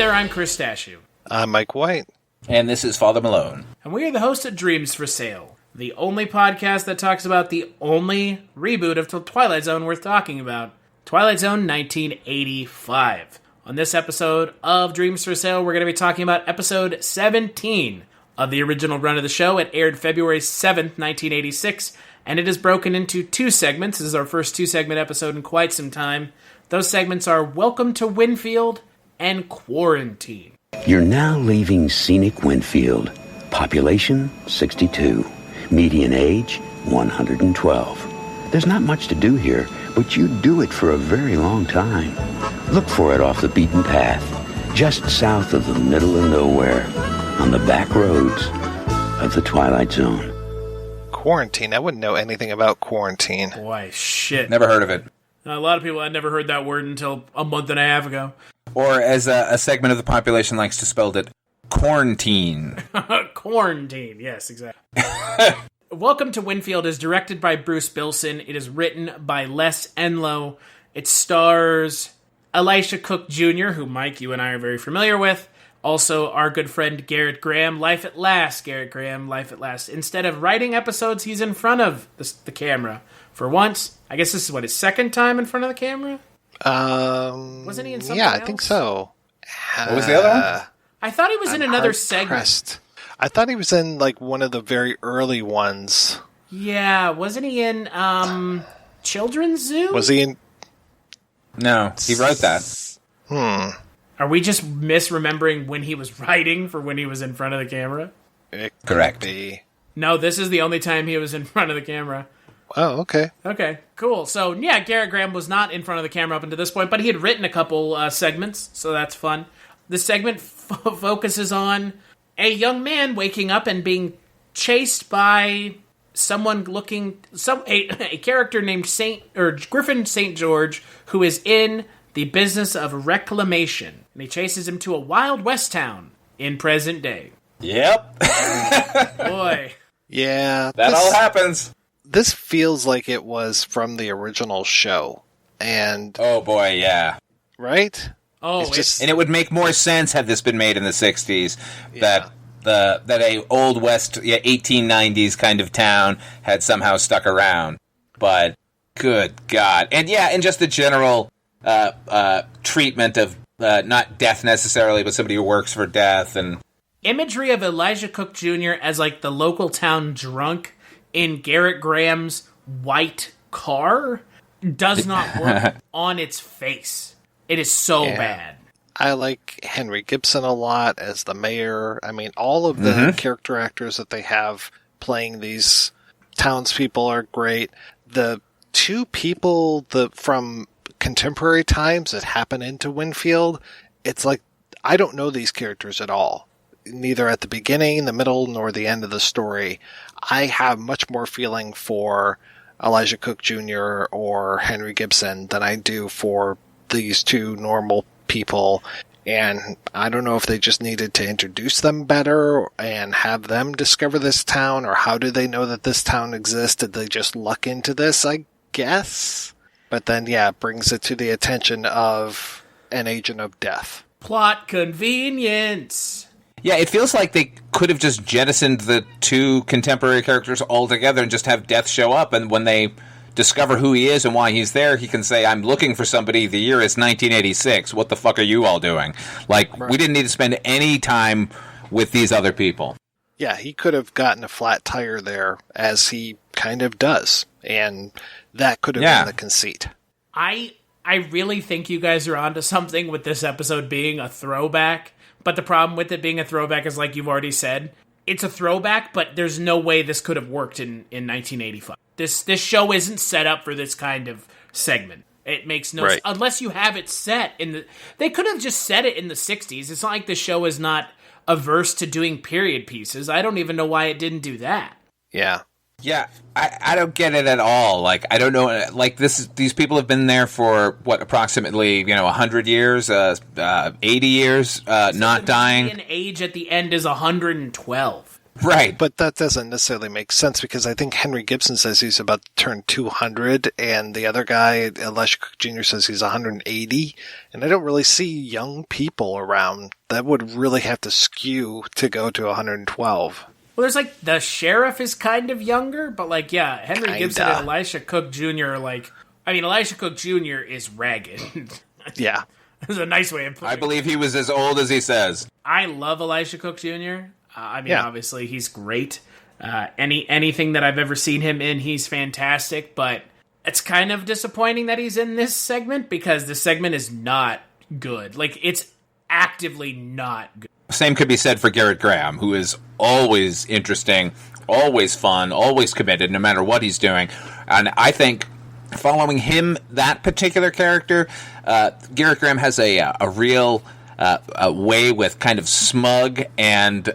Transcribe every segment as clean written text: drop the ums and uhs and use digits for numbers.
there, I'm Chris Stashew. I'm Mike White. And this is Father Malone. And we are the hosts of Dreams for Sale, the only podcast that talks about the only reboot of Twilight Zone worth talking about, Twilight Zone 1985. On this episode of Dreams for Sale, we're going to be talking about episode 17 of the original run of the show. It aired February 7th, 1986, and it is broken into two segments. This is our first two-segment episode in quite some time. Those segments are Welcome to Winfield and Quarantine. You're now leaving scenic Winfield. Population, 62. Median age, 112. There's not much to do here, but you do it for a very long time. Look for it off the beaten path, just south of the middle of nowhere, on the back roads of the Twilight Zone. Quarantine? I wouldn't know anything about quarantine. Boy, shit. Never heard of it. A lot of people had never heard that word until a month and a half ago. Or as a segment of the population likes to spell it, quarantine. Quarantine, yes, exactly. Welcome to Winfield is directed by Bruce Bilson. It is written by Les Enlow. It stars Elisha Cook Jr., who, Mike, you and I are very familiar with. Also, our good friend Gerrit Graham. Life at last, Gerrit Graham, life at last. Instead of writing episodes, he's in front of the camera. For once, I guess this is, his second time in front of the camera? Wasn't he in something else? I think so. What was the other one? I thought he was in another segment. I thought he was in, one of the very early ones. Yeah, wasn't he in, Children's Zoo? Was he in... No, he wrote that. Are we just misremembering when he was writing for when he was in front of the camera? It Correct. could be. No, this is the only time he was in front of the camera. Oh, okay. Okay, cool. So, yeah, Gerrit Graham was not in front of the camera up until this point, but he had written a couple segments, so that's fun. This segment focuses on a young man waking up and being chased by a character named Griffin St. George, who is in the business of reclamation. And he chases him to a Wild West town in present day. Yep. Boy. Yeah. That all happens. This feels like it was from the original show. And... Oh, boy, yeah. Right? Oh, And it would make more sense had this been made in the 60s, that a Old West 1890s kind of town had somehow stuck around. But, good God. And just the general treatment of not death necessarily, but somebody who works for death. And imagery of Elijah Cook Jr. as, the local town drunk in Gerrit Graham's white car does not work on its face. It is so bad. I like Henry Gibson a lot as the mayor. I mean, all of the character actors that they have playing these townspeople are great. The two people from contemporary times that happen into Winfield, it's like, I don't know these characters at all. Neither at the beginning, the middle, nor the end of the story. I have much more feeling for Elijah Cook Jr. or Henry Gibson than I do for these two normal people, and I don't know if they just needed to introduce them better and have them discover this town, or how do they know that this town exists? Did they just luck into this, I guess? But then, it brings it to the attention of an agent of death. Plot convenience. yeah, it feels like they could have just jettisoned the two contemporary characters altogether and just have Death show up, and when they discover who he is and why he's there, he can say, I'm looking for somebody, the year is 1986, what the fuck are you all doing? We didn't need to spend any time with these other people. Yeah, he could have gotten a flat tire there, as he kind of does, and that could have been the conceit. I really think you guys are onto something with this episode being a throwback, but the problem with it being a throwback is, like you've already said, it's a throwback, but there's no way this could have worked in 1985. This show isn't set up for this kind of segment. It makes no sense. Unless you have it set in the... They could have just set it in the 60s. It's not like the show is not averse to doing period pieces. I don't even know why it didn't do that. Yeah. Yeah, I don't get it at all. I don't know. These people have been there for approximately 100 years, 80 years, not dying. The median age at the end is 112. Right. But that doesn't necessarily make sense because I think Henry Gibson says he's about to turn 200 and the other guy, Elisha Cook Jr., says he's 180. And I don't really see young people around. That would really have to skew to go to 112. Well, there's like the sheriff is kind of younger, but like, yeah, Henry Gibson and Elisha Cook Jr. are like, I mean, Elisha Cook Jr. is ragged. Yeah. That's a nice way of putting it. I believe he was as old as he says. I love Elisha Cook Jr. Obviously, he's great. Anything that I've ever seen him in, he's fantastic. But it's kind of disappointing that he's in this segment because the segment is not good. Like, it's actively not good. Same could be said for Gerrit Graham, who is always interesting, always fun, always committed, no matter what he's doing. And I think following him, that particular character, Gerrit Graham has a real way with kind of smug and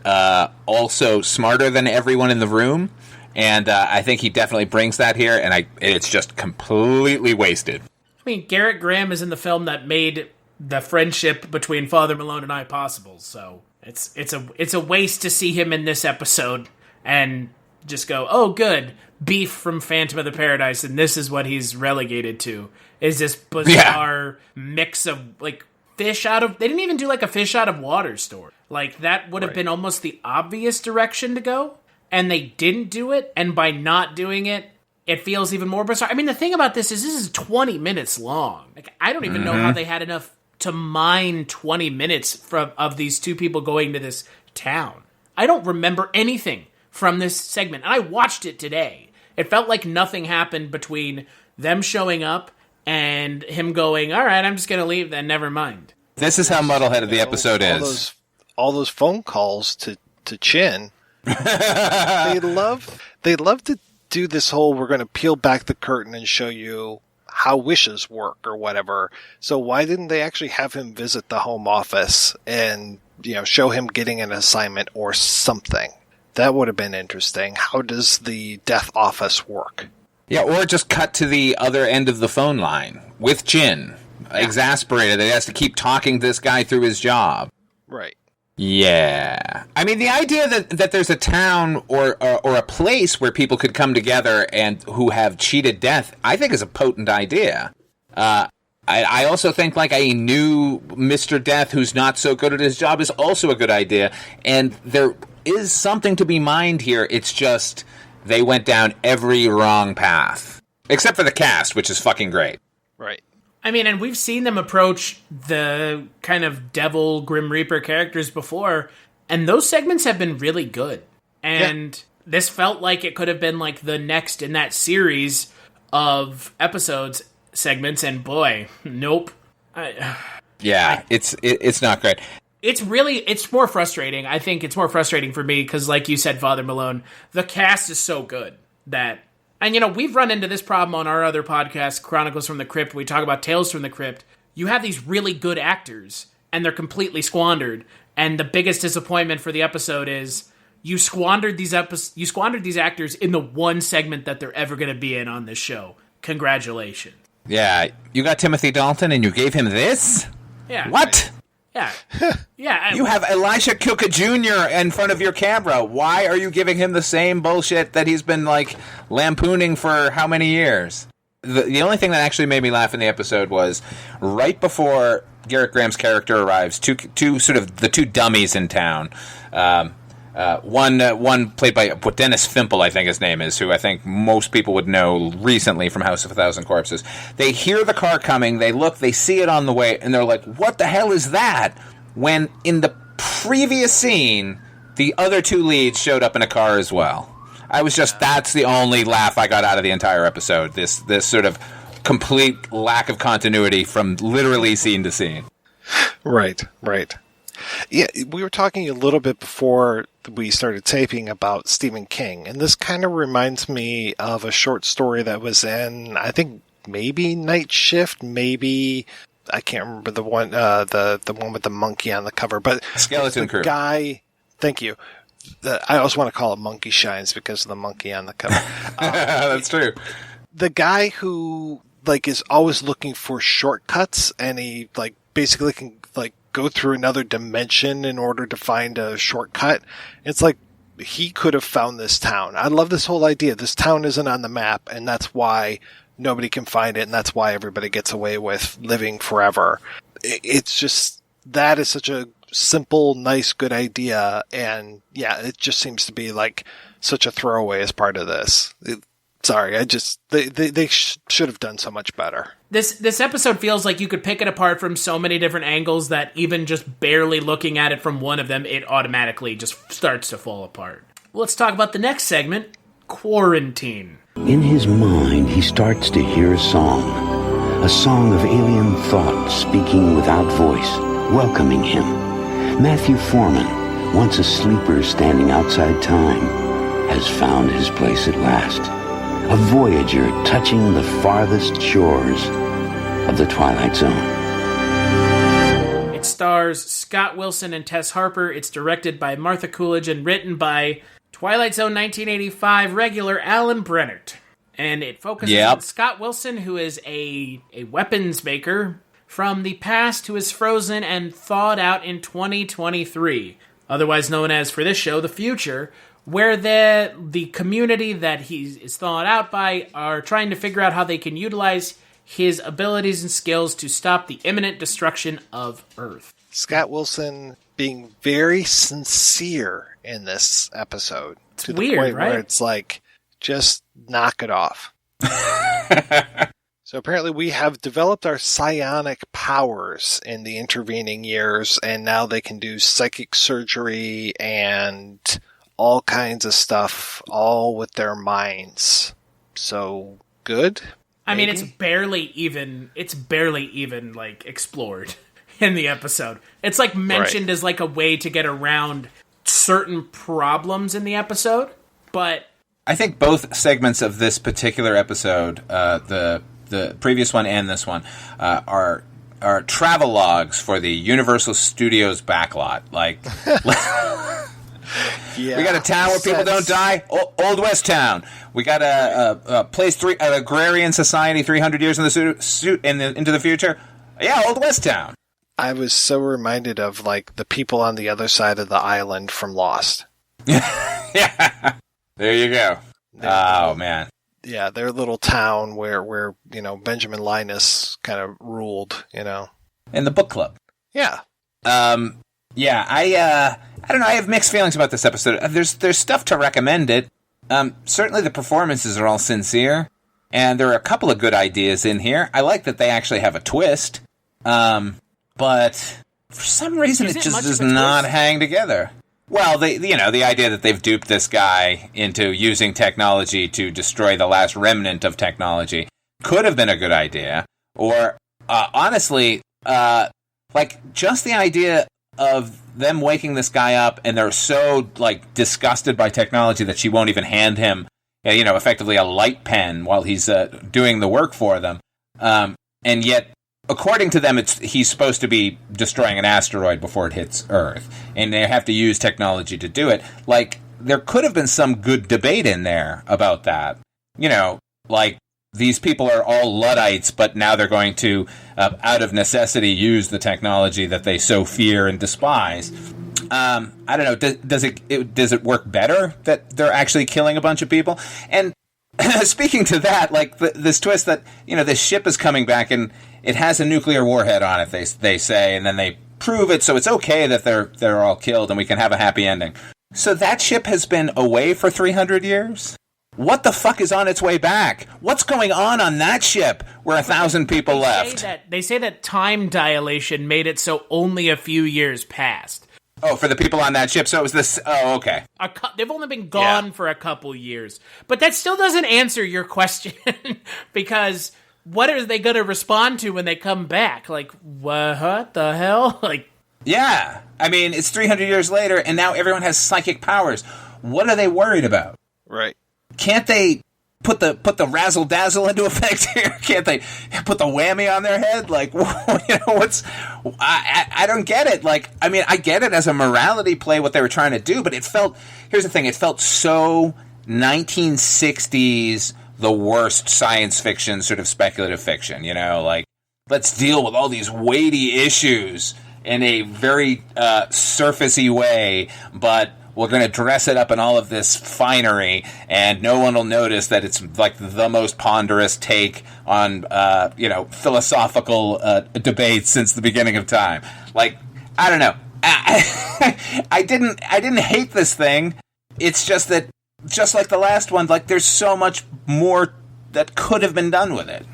also smarter than everyone in the room. And I think he definitely brings that here, and it's just completely wasted. I mean, Gerrit Graham is in the film that made the friendship between Father Malone and I possible, so it's a waste to see him in this episode and just go, oh, good, Beef from Phantom of the Paradise, and this is what he's relegated to, is this bizarre mix of, like, fish out of... They didn't even do, like, a fish out of water story. Like, that would have been almost the obvious direction to go, and they didn't do it, and by not doing it, it feels even more bizarre. I mean, the thing about this is 20 minutes long. Like, I don't even know how they had enough to mine 20 minutes of these two people going to this town. I don't remember anything from this segment, and I watched it today. It felt like nothing happened between them showing up and him going, all right, I'm just going to leave then, never mind. This is how muddleheaded the episode is. All those phone calls to Chin. They love to do this whole, we're going to peel back the curtain and show you how wishes work or whatever. So why didn't they actually have him visit the home office and, show him getting an assignment or something? That would have been interesting. How does the death office work? Yeah, or just cut to the other end of the phone line with Chin, exasperated that he has to keep talking to this guy through his job. Right. Yeah. I mean, the idea that there's a town or a place where people could come together and who have cheated death, I think is a potent idea. I also think like a new Mr. Death who's not so good at his job is also a good idea. And there is something to be mined here. It's just they went down every wrong path. Except for the cast, which is fucking great. Right. I mean, and we've seen them approach the kind of devil Grim Reaper characters before, and those segments have been really good. And this felt like it could have been like the next in that series of episodes segments, and boy, nope. It's not great. It's more frustrating. I think it's more frustrating for me because, like you said, Father Malone, the cast is so good that... And, we've run into this problem on our other podcast, Chronicles from the Crypt. We talk about Tales from the Crypt. You have these really good actors, and they're completely squandered. And the biggest disappointment for the episode is you squandered these actors in the one segment that they're ever going to be in on this show. Congratulations. Yeah, you got Timothy Dalton, and you gave him this? Yeah. What? Yeah. Yeah. You have Elisha Cook Jr. in front of your camera. Why are you giving him the same bullshit that he's been, lampooning for how many years? The only thing that actually made me laugh in the episode was right before Gerrit Graham's character arrives, two sort of the two dummies in town. One played by Dennis Fimple, I think his name is, who I think most people would know recently from House of a Thousand Corpses. They hear the car coming, they look, they see it on the way, and they're like, what the hell is that? When in the previous scene, the other two leads showed up in a car as well. That's the only laugh I got out of the entire episode. This sort of complete lack of continuity from literally scene to scene. Right. Yeah, we were talking a little bit before we started taping about Stephen King, and this kind of reminds me of a short story that was in, I think, maybe Night Shift, maybe, I can't remember the one, the one with the monkey on the cover, but Skeleton Crew. Guy, thank you. I also want to call it Monkey Shines because of the monkey on the cover. That's true. The guy who, is always looking for shortcuts, and he, basically can, go through another dimension in order to find a shortcut. It's like, he could have found this town. I love this whole idea. This town isn't on the map, and that's why nobody can find it, and that's why everybody gets away with living forever. It's just, that is such a simple, nice, good idea, and yeah, it just seems to be like such a throwaway as part of this. They should have done so much better. This episode feels like you could pick it apart from so many different angles that even just barely looking at it from one of them, it automatically just starts to fall apart. Let's talk about the next segment, Quarantine. In his mind, he starts to hear a song of alien thought speaking without voice, welcoming him. Matthew Foreman, once a sleeper standing outside time, has found his place at last. A voyager touching the farthest shores of the Twilight Zone. It stars Scott Wilson and Tess Harper. It's directed by Martha Coolidge and written by Twilight Zone 1985 regular Alan Brennert. And it focuses on Scott Wilson, who is a weapons maker from the past who is frozen and thawed out in 2023, otherwise known as, for this show, the future, where the community that he is thawed out by are trying to figure out how they can utilize his abilities and skills to stop the imminent destruction of Earth. Scott Wilson being very sincere in this episode. It's weird, right? Where it's like, just knock it off. So apparently we have developed our psionic powers in the intervening years, and now they can do psychic surgery and all kinds of stuff, all with their minds. So, good? I mean, it's barely even like explored in the episode. It's like mentioned as like a way to get around certain problems in the episode, but I think both segments of this particular episode, the previous one and this one, are travel logs for the Universal Studios backlot. Like, we got a town where people don't die. Old West Town. We got a place an agrarian society 300 years in the into the future. Yeah, Old West Town. I was so reminded of like the people on the other side of the island from Lost. Yeah. There you go. Oh, man. Yeah, their little town where Benjamin Linus kind of ruled, In the book club. Yeah. Yeah, I don't know, I have mixed feelings about this episode. There's stuff to recommend it. Certainly the performances are all sincere, and there are a couple of good ideas in here. I like that they actually have a twist, but for some reason it just does not hang together. Well, the idea that they've duped this guy into using technology to destroy the last remnant of technology could have been a good idea. Or, honestly, just the idea of them waking this guy up and they're so, disgusted by technology that she won't even hand him, effectively a light pen while he's doing the work for them. And yet, according to them, he's supposed to be destroying an asteroid before it hits Earth, and they have to use technology to do it. There could have been some good debate in there about that. These people are all Luddites, but now they're going to, out of necessity, use the technology that they so fear and despise. I don't know. Does it work better that they're actually killing a bunch of people? And speaking to that, this twist that this ship is coming back and it has a nuclear warhead on it, they say, and then they prove it, so it's okay that they're all killed and we can have a happy ending. So that ship has been away for 300 years? What the fuck is on its way back? What's going on that ship where 1,000 people left? They say that time dilation made it so only a few years passed. Oh, for the people on that ship? So it was this... Oh, okay. They've only been gone for a couple years. But that still doesn't answer your question. Because what are they going to respond to when they come back? What the hell? Yeah. I mean, it's 300 years later, and now everyone has psychic powers. What are they worried about? Right. Can't they put the razzle-dazzle into effect here? Can't they put the whammy on their head? I don't get it. I get it as a morality play, what they were trying to do, but here's the thing, it felt so 1960s, the worst science fiction, sort of speculative fiction, let's deal with all these weighty issues in a very surfacey way, but we're going to dress it up in all of this finery, and no one will notice that it's like the most ponderous take on, philosophical debates since the beginning of time. Like, I don't know. I didn't hate this thing. It's just that, just like the last one, like, there's so much more that could have been done with it.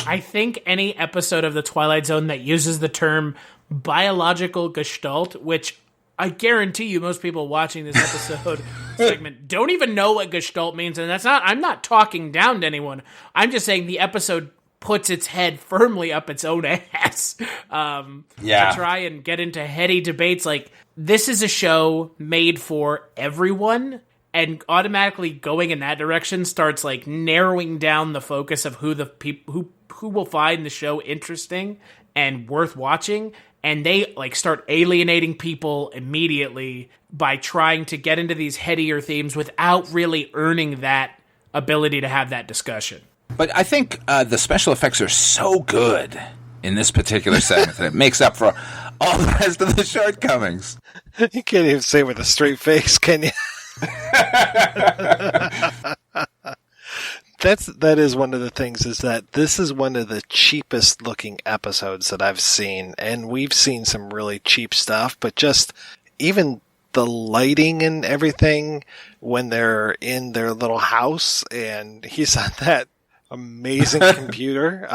I think any episode of The Twilight Zone that uses the term biological gestalt, which I guarantee you most people watching this episode segment don't even know what gestalt means, and I'm not talking down to anyone. I'm just saying the episode puts its head firmly up its own ass to try and get into heady debates. Like, this is a show made for everyone, and automatically going in that direction starts like narrowing down the focus of who the people who will find the show interesting and worth watching, and they like start alienating people immediately by trying to get into these headier themes without really earning that ability to have that discussion. But I think the special effects are so good in this particular segment that it makes up for all the rest of the shortcomings. You can't even say it with a straight face, can you? That is one of the things, is that this is one of the cheapest looking episodes that I've seen, and we've seen some really cheap stuff, but just even the lighting and everything when they're in their little house and he's on that amazing computer.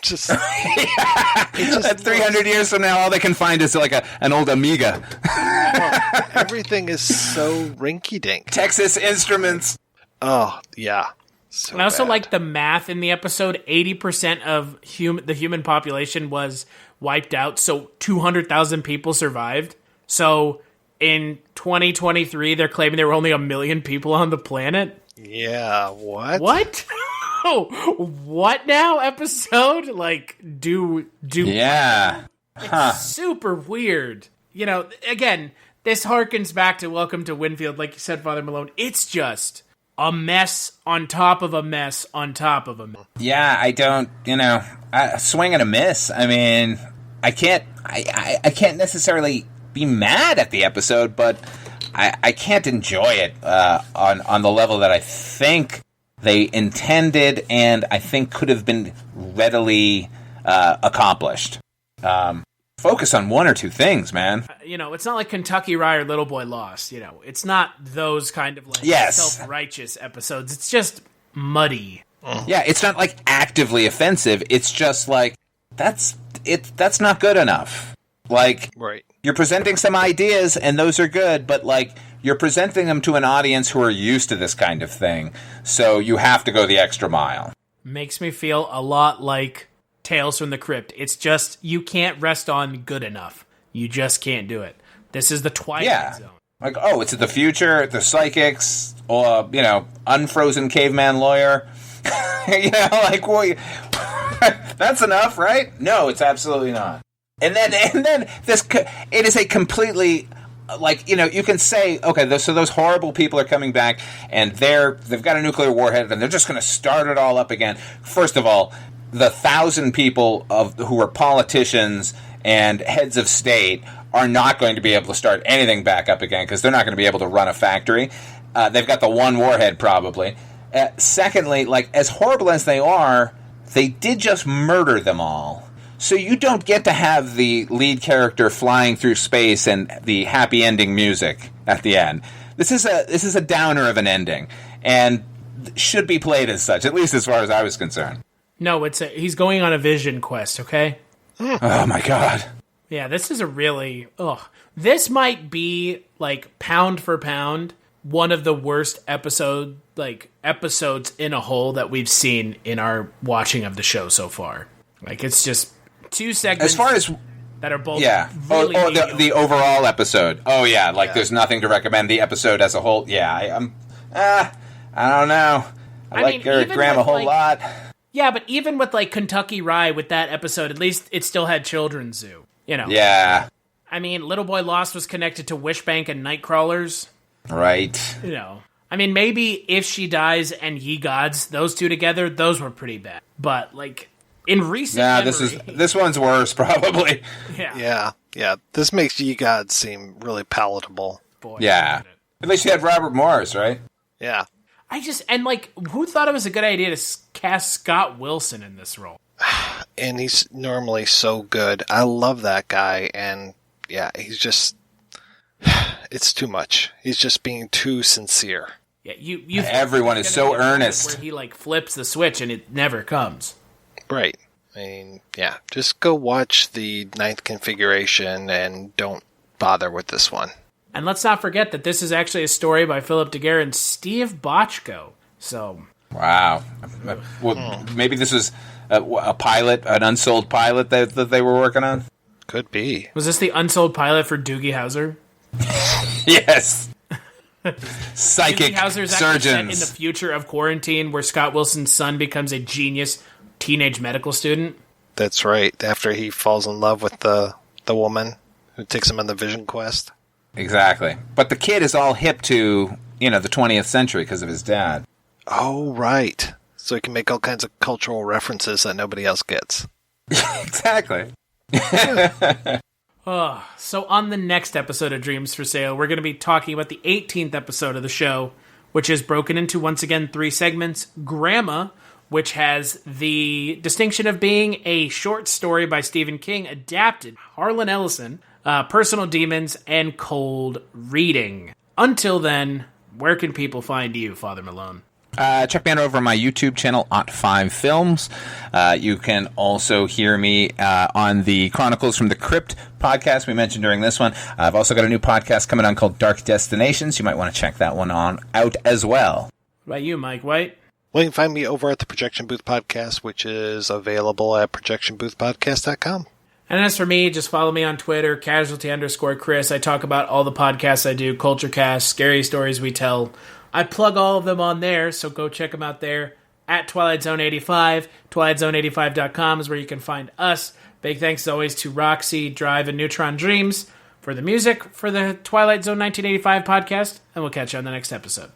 Just that 300 years from now, all they can find is like an old Amiga. Everything is so rinky-dink. Texas Instruments. Oh, yeah. So and I also bad. like the math in the episode. 80% of the human population was wiped out, so 200,000 people survived. So in 2023, they're claiming there were only 1 million people on the planet. Yeah, what? What? What now, episode? Like, do Yeah. It's super weird. You know, again, this harkens back to Welcome to Winfield, like you said, Father Malone. It's just a mess on top of a mess on top of a mess. Yeah, I don't, a swing and a miss. I mean, I can't necessarily be mad at the episode, but I can't enjoy it on the level that I think they intended and I think could have been readily accomplished. Focus on one or two things, man. It's not like Kentucky Rye or Little Boy Lost. It's not those kind of like self-righteous episodes. It's just muddy. Yeah, it's not like actively offensive. It's just like that's not good enough. Like, right. You're presenting some ideas and those are good, but like you're presenting them to an audience who are used to this kind of thing. So you have to go the extra mile. Makes me feel a lot like Tales from the Crypt. It's just, you can't rest on good enough. You just can't do it. This is the Twilight Zone. Like, oh, it's the future, the psychics, or, unfrozen caveman lawyer. Well, that's enough, right? No, it's absolutely not. And then it is a completely, you can say, okay, so those horrible people are coming back, and they've got a nuclear warhead, and they're just going to start it all up again. First of all, the 1,000 people who are politicians and heads of state are not going to be able to start anything back up again because they're not going to be able to run a factory. They've got the one warhead probably. Secondly, as horrible as they are, they did just murder them all. So you don't get to have the lead character flying through space and the happy ending music at the end. This is a downer of an ending and should be played as such, at least as far as I was concerned. No, he's going on a vision quest, okay? Oh my god. Yeah, this is this might be, pound for pound, one of the worst episodes in a whole that we've seen in our watching of the show so far. It's just two segments as far as that are both really the overall episode. Oh yeah, there's nothing to recommend. The episode as a whole, I don't know. I like Gerrit Graham a whole lot. Yeah, but even with Kentucky Rye, with that episode, at least it still had Children's Zoo. Yeah. I mean, Little Boy Lost was connected to Wishbank and Nightcrawlers. Right. I mean, maybe If She Dies and Ye Gods, those two together, those were pretty bad. But in recent memory, this one's worse probably. Yeah. Yeah. This makes Ye Gods seem really palatable. boy. Yeah. At least you had Robert Morris, right? Yeah. Who thought it was a good idea to cast Scott Wilson in this role? And he's normally so good. I love that guy. And yeah, he's just, it's too much. He's just being too sincere. Yeah, you. Everyone is so earnest. Where he like flips the switch and it never comes. Right. I mean, yeah, just go watch the ninth configuration and don't bother with this one. And let's not forget that this is actually a story by Philip DeGuerre and Steve Bochco. So, wow. Well, maybe this was a pilot, an unsold pilot that they were working on? Could be. Was this the unsold pilot for Doogie Howser? Yes. Psychic Doogie Howser's actually set in the surgeons. future of quarantine where Scott Wilson's son becomes a genius teenage medical student. That's right. After he falls in love with the woman who takes him on the vision quest. Exactly. But the kid is all hip to, the 20th century because of his dad. Oh, right. So he can make all kinds of cultural references that nobody else gets. Exactly. So on the next episode of Dreams for Sale, we're going to be talking about the 18th episode of the show, which is broken into, once again, 3 segments. Grandma, which has the distinction of being a short story by Stephen King adapted. Harlan Ellison, Personal Demons, and Cold Reading. Until then, where can people find you, Father Malone? Check me out over on my YouTube channel, Ot5 Films. You can also hear me on the Chronicles from the Crypt podcast we mentioned during this one. I've also got a new podcast coming on called Dark Destinations. You might want to check that one out as well. What about you, Mike White? Well, you can find me over at the Projection Booth Podcast, which is available at projectionboothpodcast.com. And as for me, just follow me on Twitter, casualty_Chris. I talk about all the podcasts I do, Culture Cast, Scary Stories We Tell. I plug all of them on there, so go check them out there. At Twilight Zone 85, twilightzone85.com is where you can find us. Big thanks as always to Roxy, Drive, and Neutron Dreams for the music for the Twilight Zone 1985 podcast, and we'll catch you on the next episode.